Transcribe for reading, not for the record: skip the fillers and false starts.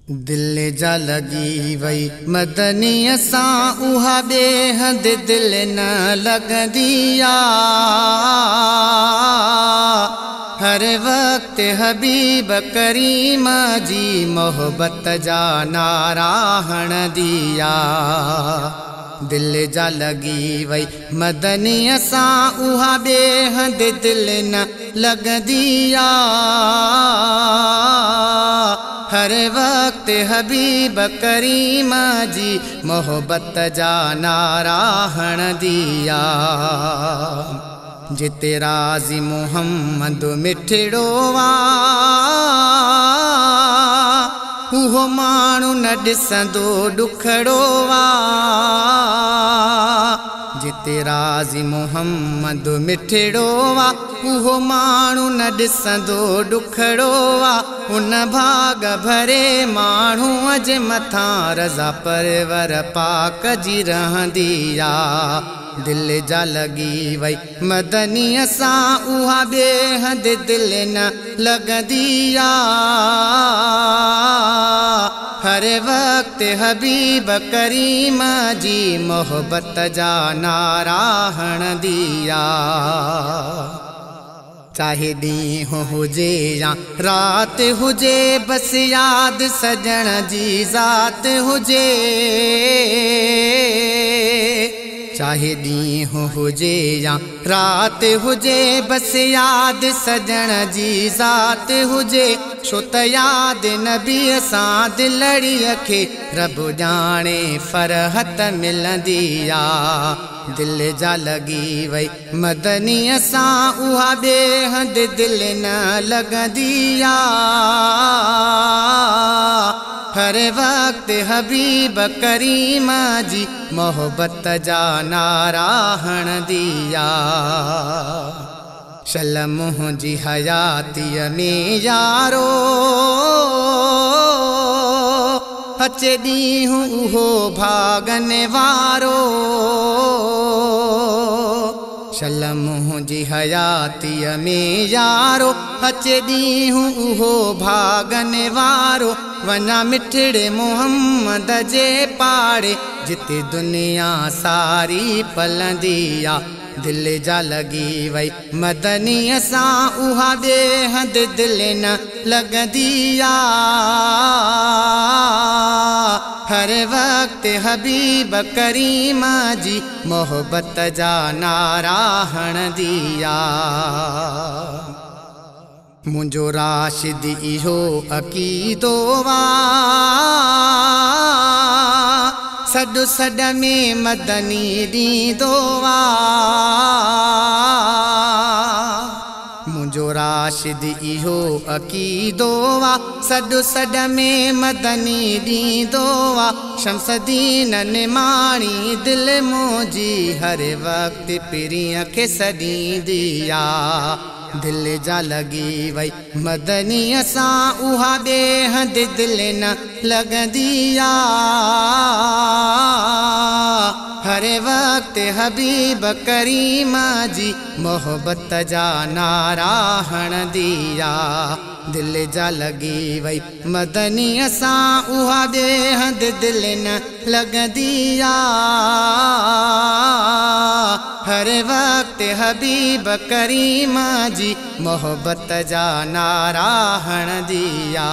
दिल जा लगी वई मदनी सां उहा बेहद दिल न लगदिया। हर वक्त हबीब करीम जी मोहब्बत जा नारा हण दिया। दिल जा लगी वई मदनी सां उहा बेहद दिल न लगदिया। हर वक्त हबीब करीम जी मोहब्बत जा नारा हण दिया। जिते राज़ी मुहम्मद मिठड़ो वा उहो माण्हू न ॾिसंदो ॾुखड़ो वा। जिते राज़ी मुहम्मद मिठड़ो वा उहो माण्हू न ॾिसंदो ॾुखड़ो वा। उन भाग भरे माण्हू अॼु मथां रज़ा परवर पाक जी रहंदी आ। दिल जा लगी वई मदनी सां उहा बेहद दिल न लगदी आ। हर वक्त हबीब करीम जी मोहब्बत जा नारा हण दिया। चाहे ॾींहुं हुजे या रात हुजे बस याद सजण जी ज़ात हुजे। चाहे ॾींहुं हुजे या रात हुजे बस याद सजण जी ज़ात हुजे। छो त याद नबीअ सां दिलड़ीअ खे रब ॼाणे फरहत मिलंदी आ। दिल जा लगी वई मदनी सां उहा बेहद दिल न लगदी आ। हर वक्त हबीब करीम जी मोहब्बत जा नारा हण दिया। शल मुंहिंजी हयातीअ में यारो अचे ॾींहुं उहो भागन वारो। शल मुंहिंजी हयातीअ में यारो अचे ॾींहुं उहो भागन वारो। वञा मिठड़े मुहम्मद जे पाड़े जिते दुनिया सारी पलंदी आ। दिल जा लगी वई मदनी सां उहा बेहद दिल न लगदी आ। हर वक्त हबीब करीम जी मोहब्बत जा नारा हण दिया। मुंहिंजो राशिद इहो अक़ीदो वा सॾ सॾ में मदनी ॾींदो वा। मुंहिंजो राशिद इहो अक़ीदो वा सॾ सॾ में मदनी ॾींदो वा। शमसदीन निमाणी दिल मुंहिंजी हर वक्त पिरीअ खे सॾींदी आ। दिल जा लगी वई मदनी सां उहा बेहद दिल न लगदी आ। हर वक्त हबीब करीम जी मोहब्बत जा नारा हण दिया। दिल जा लगी वई मदनी सां उहा बेहद दिल न लगदी आ। हर वक्त हबीब करीम जी मोहब्बत जा नारा हण दिया।